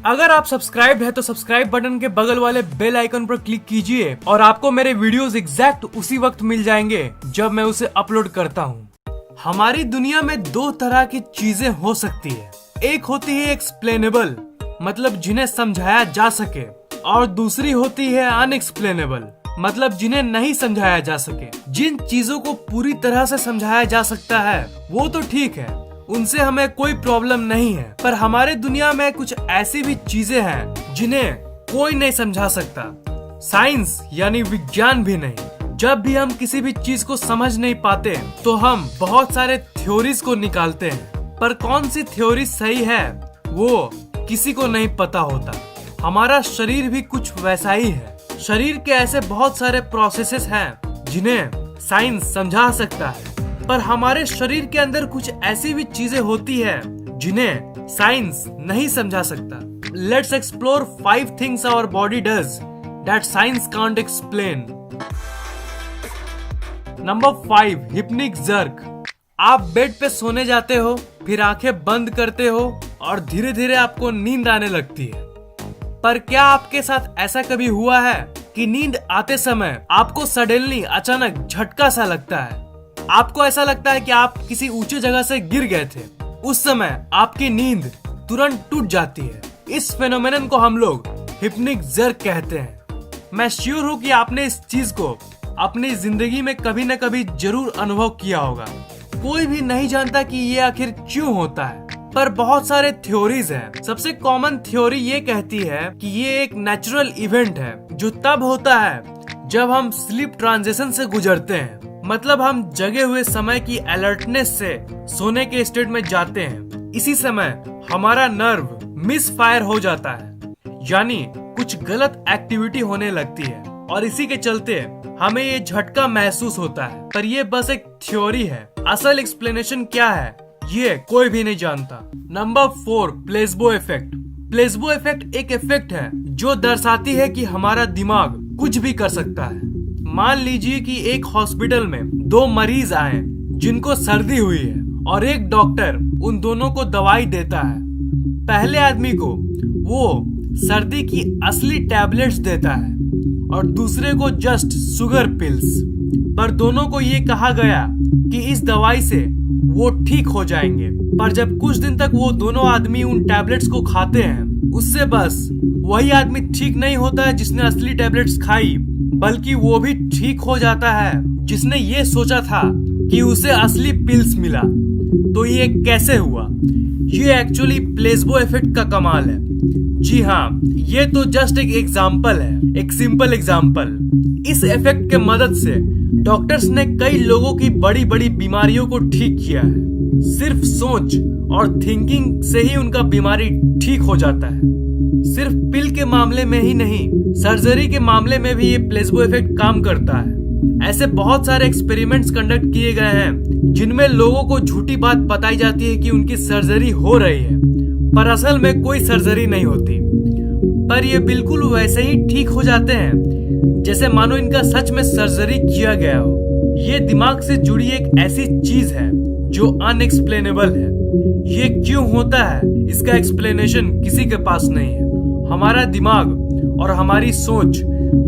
अगर आप सब्सक्राइब है तो सब्सक्राइब बटन के बगल वाले बेल आइकन पर क्लिक कीजिए और आपको मेरे वीडियोस एग्जैक्ट उसी वक्त मिल जाएंगे जब मैं उसे अपलोड करता हूँ। हमारी दुनिया में दो तरह की चीजें हो सकती है। एक होती है एक्सप्लेनेबल, मतलब जिन्हें समझाया जा सके, और दूसरी होती है अनएक्सप्लेनेबल, मतलब जिन्हें नहीं समझाया जा सके। जिन चीजों को पूरी तरह से समझाया जा सकता है वो तो ठीक है, उनसे हमें कोई प्रॉब्लम नहीं है, पर हमारे दुनिया में कुछ ऐसी भी चीजें हैं जिन्हें कोई नहीं समझा सकता, साइंस यानी विज्ञान भी नहीं। जब भी हम किसी भी चीज को समझ नहीं पाते तो हम बहुत सारे थ्योरीज को निकालते हैं, पर कौन सी थ्योरी सही है वो किसी को नहीं पता होता। हमारा शरीर भी कुछ वैसा ही है। शरीर के ऐसे बहुत सारे प्रोसेसेस हैं जिन्हें साइंस समझा सकता है, पर हमारे शरीर के अंदर कुछ ऐसी भी चीजें होती है जिन्हें साइंस नहीं समझा सकता। Let's explore 5 things our body does that science can't explain. Number 5, hypnic jerk. आप बेड पे सोने जाते हो, फिर आंखें बंद करते हो और धीरे धीरे आपको नींद आने लगती है। पर क्या आपके साथ ऐसा कभी हुआ है कि नींद आते समय आपको सडनली अचानक झटका सा लगता है? आपको ऐसा लगता है कि आप किसी ऊंचे जगह से गिर गए थे। उस समय आपकी नींद तुरंत टूट जाती है। इस फेनोमेनन को हम लोग हिप्निक जर्क कहते हैं। मैं श्योर हूँ कि आपने इस चीज को अपनी जिंदगी में कभी न कभी जरूर अनुभव किया होगा। कोई भी नहीं जानता कि ये आखिर क्यों होता है, पर बहुत सारे थ्योरीज हैं। सबसे कॉमन थ्योरी ये कहती है कि ये एक नेचुरल इवेंट है जो तब होता है जब हम स्लीप ट्रांजिशन से गुजरते हैं, मतलब हम जगे हुए समय की अलर्टनेस से सोने के स्टेट में जाते हैं। इसी समय हमारा नर्व मिस फायर हो जाता है, यानी कुछ गलत एक्टिविटी होने लगती है और इसी के चलते हमें ये झटका महसूस होता है। पर ये बस एक थ्योरी है, असल एक्सप्लेनेशन क्या है ये कोई भी नहीं जानता। Number 4, placebo effect. Placebo effect एक इफेक्ट है जो दर्शाती है कि हमारा दिमाग कुछ भी कर सकता है। मान लीजिए कि एक हॉस्पिटल में 2 मरीज आए जिनको सर्दी हुई है और एक डॉक्टर उन दोनों को दवाई देता है। पहले आदमी को वो सर्दी की असली टैबलेट्स देता है और दूसरे को जस्ट शुगर पिल्स, पर दोनों को ये कहा गया कि इस दवाई से वो ठीक हो जाएंगे। पर जब कुछ दिन तक वो दोनों आदमी उन टैबलेट्स को खाते हैं, उससे बस वही आदमी ठीक नहीं होता है जिसने असली टैबलेट्स खाई, बल्कि वो भी ठीक हो जाता है जिसने ये सोचा था कि उसे असली पिल्स मिला। तो ये कैसे हुआ? ये एक्चुअली प्लेसबो इफेक्ट का कमाल है। जी हाँ, ये तो जस्ट एक एग्जाम्पल है, एक सिंपल एग्जाम्पल। इस इफेक्ट के मदद से डॉक्टर्स ने कई लोगों की बड़ी बड़ी बीमारियों को ठीक किया है। सिर्फ सोच और थिंकिंग से ही उनका बीमारी ठीक हो जाता है। सिर्फ पिल के मामले में ही नहीं, सर्जरी के मामले में भी ये प्लेसबो इफेक्ट काम करता है। ऐसे बहुत सारे एक्सपेरिमेंट्स कंडक्ट किए गए हैं जिनमें लोगों को झूठी बात बताई जाती है कि उनकी सर्जरी हो रही है, पर असल में कोई सर्जरी नहीं होती। पर ये बिल्कुल वैसे ही ठीक हो जाते हैं जैसे मानो इनका सच में सर्जरी किया गया हो। ये दिमाग से जुड़ी एक ऐसी चीज है जो अनएक्सप्लेनेबल है। ये क्यों होता है इसका एक्सप्लेनेशन किसी के पास नहीं है। हमारा दिमाग और हमारी सोच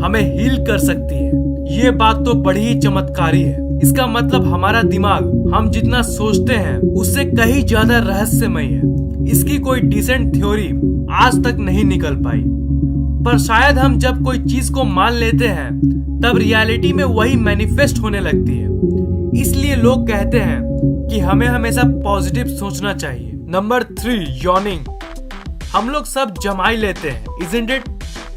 हमें हील कर सकती है, ये बात तो बड़ी ही चमत्कारी है। इसका मतलब हमारा दिमाग हम जितना सोचते हैं उससे कहीं ज्यादा रहस्यमय है। इसकी कोई डिसेंट थ्योरी आज तक नहीं निकल पाई, पर शायद हम जब कोई चीज को मान लेते हैं तब रियलिटी में वही मैनिफेस्ट होने लगती है। इसलिए लोग कहते हैं कि हमें हमेशा पॉजिटिव सोचना चाहिए। Number 3, yawning. हम लोग सब जमाई लेते हैं, इज़न्ट इट?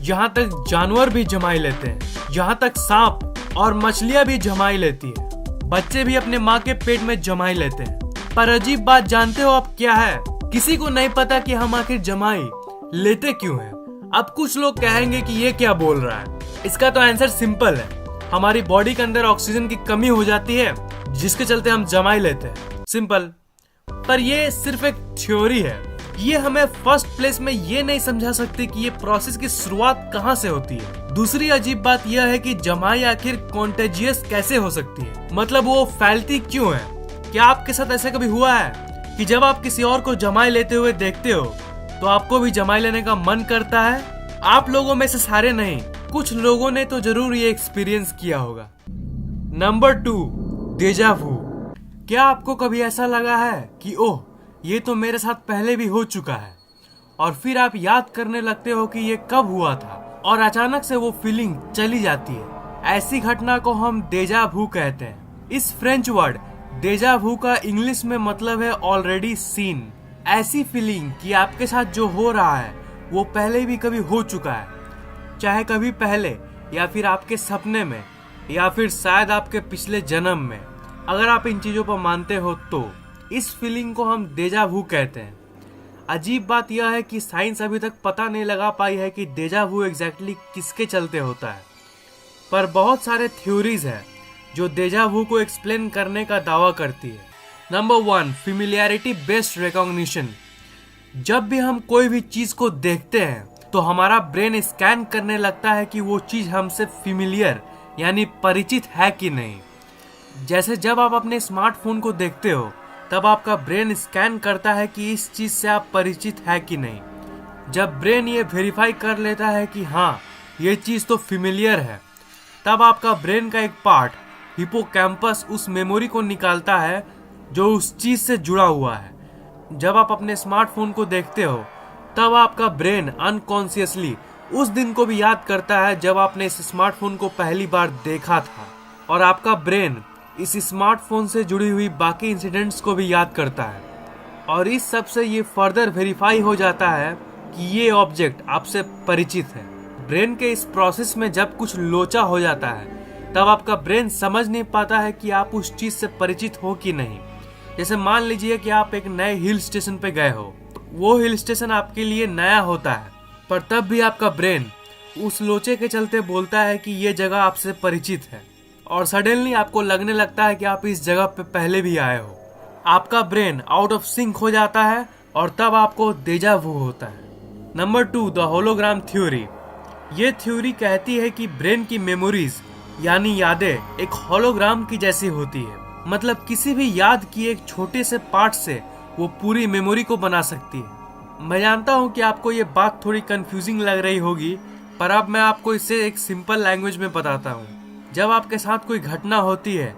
यहाँ तक जानवर भी जमाई लेते हैं, यहाँ तक सांप और मछलियाँ भी जमाई लेती है। बच्चे भी अपने माँ के पेट में जमाई लेते हैं। पर अजीब बात जानते हो अब क्या है? किसी को नहीं पता कि हम आखिर जमाई लेते क्यों हैं। अब कुछ लोग कहेंगे कि ये क्या बोल रहा है। इसका तो आंसर सिंपल है, हमारी बॉडी के अंदर ऑक्सीजन की कमी हो जाती है जिसके चलते हम जमाई लेते हैं, सिंपल। पर ये सिर्फ एक थ्योरी है। ये हमें फर्स्ट प्लेस में ये नहीं समझा सकते कि ये प्रोसेस की शुरुआत कहाँ से होती है। दूसरी अजीब बात यह है कि जमाई आखिर कॉन्टेजियस कैसे हो सकती है, मतलब वो फैलती क्यों है। क्या आपके साथ ऐसा कभी हुआ है कि जब आप किसी और को जमाई लेते हुए देखते हो तो आपको भी जमाई लेने का मन करता है? आप लोगों में से सारे नहीं, कुछ लोगों ने तो जरूर ये एक्सपीरियंस किया होगा। नंबर 2, डेजा वू। क्या आपको कभी ऐसा लगा है कि ओह, ये तो मेरे साथ पहले भी हो चुका है, और फिर आप याद करने लगते हो कि ये कब हुआ था और अचानक से वो फीलिंग चली जाती है। ऐसी घटना को हम डेजा वू कहते हैं। इस फ्रेंच वर्ड डेजा वू का इंग्लिश में मतलब है ऑलरेडी सीन। ऐसी फीलिंग कि आपके साथ जो हो रहा है वो पहले भी कभी हो चुका है, चाहे कभी पहले या फिर आपके सपने में या फिर शायद आपके पिछले जन्म में। अगर आप इन चीजों पर मानते हो तो इस फीलिंग को हम डेजा वू कहते हैं। अजीब बात यह है कि साइंस अभी तक पता नहीं लगा पाई है कि डेजा वू एग्जैक्टली किसके चलते होता है, पर बहुत सारे थ्योरीज है जो डेजा वू को एक्सप्लेन करने का दावा करती है। Number 1, familiarity based recognition. जब भी हम कोई भी चीज को देखते हैं तो हमारा ब्रेन स्कैन करने लगता है कि वो चीज हमसे फेमिलियर यानी परिचित है कि नहीं। जैसे जब आप अपने स्मार्टफोन को देखते हो तब आपका ब्रेन स्कैन करता है कि इस चीज से आप परिचित है कि नहीं। जब ब्रेन ये वेरीफाई कर लेता है कि हाँ ये चीज तो फेमिलियर है, तब आपका ब्रेन का एक पार्ट हिपोकैम्पस उस मेमोरी को निकालता है जो उस चीज से जुड़ा हुआ है। जब आप अपने स्मार्टफोन को देखते हो तब आपका ब्रेन अनकॉन्शियसली उस दिन को भी याद करता है जब आपने इस स्मार्टफोन को पहली बार देखा था, और आपका ब्रेन इस स्मार्टफोन से जुड़ी हुई बाकी इंसिडेंट्स को भी याद करता है। और इस सब से ये फर्दर वेरीफाई हो जाता है कि ये ऑब्जेक्ट आपसे परिचित है। ब्रेन के इस प्रोसेस में जब कुछ लोचा हो जाता है तब आपका ब्रेन समझ नहीं पाता है कि आप उस चीज से परिचित हो कि नहीं। जैसे मान लीजिए कि आप एक नए हिल स्टेशन पे गए हो, वो हिल स्टेशन आपके लिए नया होता है, पर तब भी आपका ब्रेन उस लोचे के चलते बोलता है कि ये जगह आपसे परिचित है, और सडनली आपको लगने लगता है कि आप इस जगह पे पहले भी आए हो। आपका ब्रेन आउट ऑफ सिंक हो जाता है और तब आपको डेजा वू होता है। Number 2, the hologram theory. ये थ्योरी कहती है कि ब्रेन की मेमोरीज यानी यादें एक होलोग्राम की जैसी होती है। मतलब किसी भी याद की एक छोटे से पार्ट से वो पूरी मेमोरी को बना सकती है। मैं जानता हूँ कि आपको ये बात थोड़ी कंफ्यूजिंग लग रही होगी, पर अब मैं आपको इसे एक सिंपल लैंग्वेज में बताता हूँ। जब आपके साथ कोई घटना होती है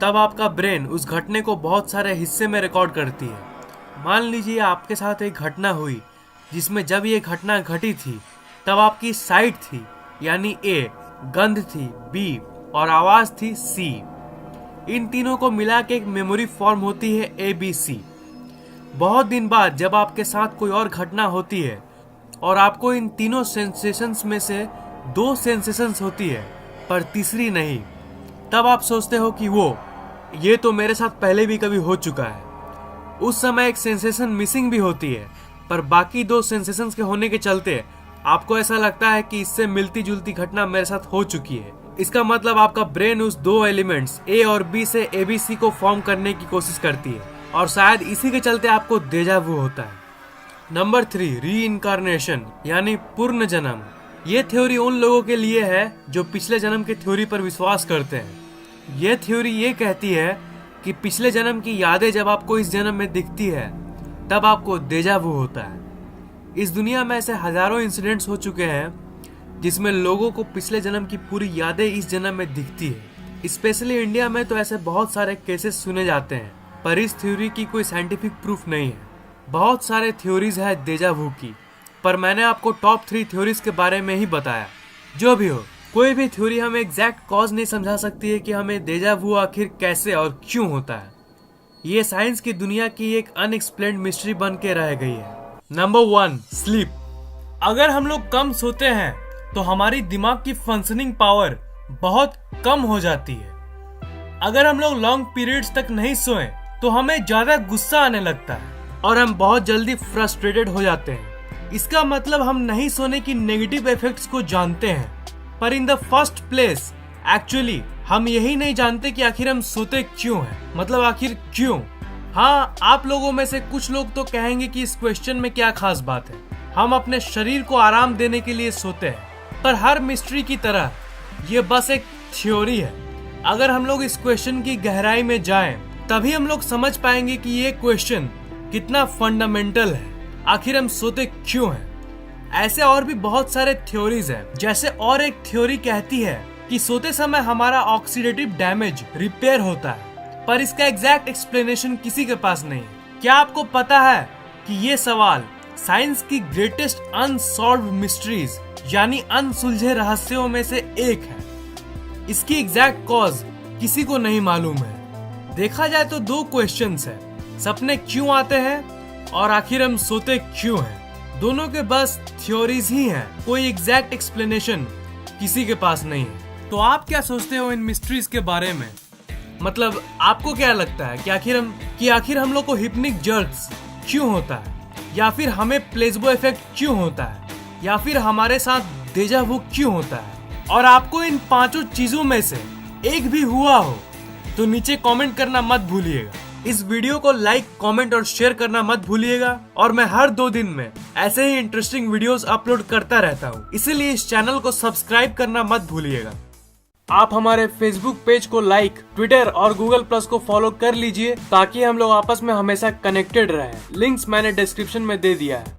तब आपका ब्रेन उस घटने को बहुत सारे हिस्से में रिकॉर्ड करती है। मान लीजिए आपके साथ एक घटना हुई जिसमें जब ये घटना घटी थी तब आपकी साइट थी यानी ए, गंध थी बी और आवाज थी सी। इन तीनों को मिला के एक मेमोरी फॉर्म होती है ABC। बहुत दिन बाद जब आपके साथ कोई और घटना होती है और आपको इन तीनों सेंसेशंस में से 2 सेंसेशंस होती है पर तीसरी नहीं, तब आप सोचते हो कि ये तो मेरे साथ पहले भी कभी हो चुका है। उस समय एक सेंसेशन मिसिंग भी होती है, पर बाकी 2 सेंसेशंस के होने के चलते आपको ऐसा लगता है कि इससे मिलती जुलती घटना मेरे साथ हो चुकी है। इसका मतलब आपका ब्रेन उस 2 एलिमेंट्स ए और बी से ABC को फॉर्म करने की कोशिश करती है, और शायद इसी के चलते आपको डेजा वू होता है। नंबर 3, रीइंकार्नेशन यानी पुनर्जन्म जन्म। ये थ्योरी उन लोगों के लिए है जो पिछले जन्म के थ्योरी पर विश्वास करते हैं। ये थ्योरी ये कहती है कि पिछले जन्म की यादें जब आपको इस जन्म में दिखती है तब आपको डेजा वू होता है। इस दुनिया में ऐसे हजारों इंसिडेंट्स हो चुके हैं जिसमें लोगों को पिछले जन्म की पूरी यादें इस जन्म में दिखती है। स्पेशली इंडिया में तो ऐसे बहुत सारे केसेस सुने जाते हैं, पर इस थ्योरी की कोई साइंटिफिक प्रूफ नहीं है। बहुत सारे थ्योरीज है डेजा वू की, पर मैंने आपको टॉप 3 थ्योरीज के बारे में ही बताया। जो भी हो, कोई भी थ्योरी हमें एग्जैक्ट कॉज नहीं समझा सकती है कि हमें डेजा वू आखिर कैसे और क्यों होता है। ये साइंस की दुनिया की एक अनएक्सप्लेन्ड मिस्ट्री बन के रह गई है। Number 1, sleep. अगर हम लोग कम सोते हैं तो हमारी दिमाग की फंक्शनिंग पावर बहुत कम हो जाती है। अगर हम लोग लॉन्ग पीरियड्स तक नहीं सोए तो हमें ज्यादा गुस्सा आने लगता है और हम बहुत जल्दी फ्रस्ट्रेटेड हो जाते हैं। इसका मतलब हम नहीं सोने की नेगेटिव इफेक्ट्स को जानते हैं, पर in the first place actually हम यही नहीं जानते कि आखिर हम सोते क्यों हैं, मतलब आखिर क्यों। हाँ, आप लोगों में से कुछ लोग तो कहेंगे कि इस क्वेश्चन में क्या खास बात है, हम अपने शरीर को आराम देने के लिए सोते हैं। पर हर मिस्ट्री की तरह ये बस एक थ्योरी है। अगर हम लोग इस क्वेश्चन की गहराई में जाएं, तभी हम लोग समझ पाएंगे कि ये क्वेश्चन कितना फंडामेंटल है। आखिर हम सोते क्यों हैं। ऐसे और भी बहुत सारे थ्योरीज हैं। जैसे और एक थ्योरी कहती है कि सोते समय हमारा ऑक्सीडेटिव डैमेज रिपेयर होता है, पर इसका एग्जैक्ट एक्सप्लेनेशन किसी के पास नहीं है। क्या आपको पता है कि ये सवाल साइंस की ग्रेटेस्ट अनसॉल्व्ड मिस्ट्रीज यानी अनसुलझे रहस्यों में से एक है। इसकी एग्जैक्ट कॉज किसी को नहीं मालूम है। देखा जाए तो दो क्वेश्चंस है, सपने क्यों आते हैं और आखिर हम सोते क्यों हैं। दोनों के बस थ्योरीज ही हैं, कोई एग्जैक्ट एक्सप्लेनेशन किसी के पास नहीं है। तो आप क्या सोचते हो इन मिस्ट्रीज के बारे में? मतलब आपको क्या लगता है कि आखिर हम लोग को हिप्निक जर्क्स क्यों होता है, या फिर हमें प्लेसबो इफेक्ट क्यों होता है, या फिर हमारे साथ डेजा वू क्यों होता है? और आपको इन पांचों चीजों में से एक भी हुआ हो तो नीचे कमेंट करना मत भूलिएगा। इस वीडियो को लाइक, कमेंट और शेयर करना मत भूलिएगा। और मैं हर 2 दिन में ऐसे ही इंटरेस्टिंग वीडियोस अपलोड करता रहता हूँ, इसीलिए इस चैनल को सब्सक्राइब करना मत भूलिएगा। आप हमारे फेसबुक पेज को लाइक, ट्विटर और गूगल प्लस को फॉलो कर लीजिए ताकि हम लोग आपस में हमेशा कनेक्टेड रहें। लिंक्स मैंने डिस्क्रिप्शन में दे दिया है।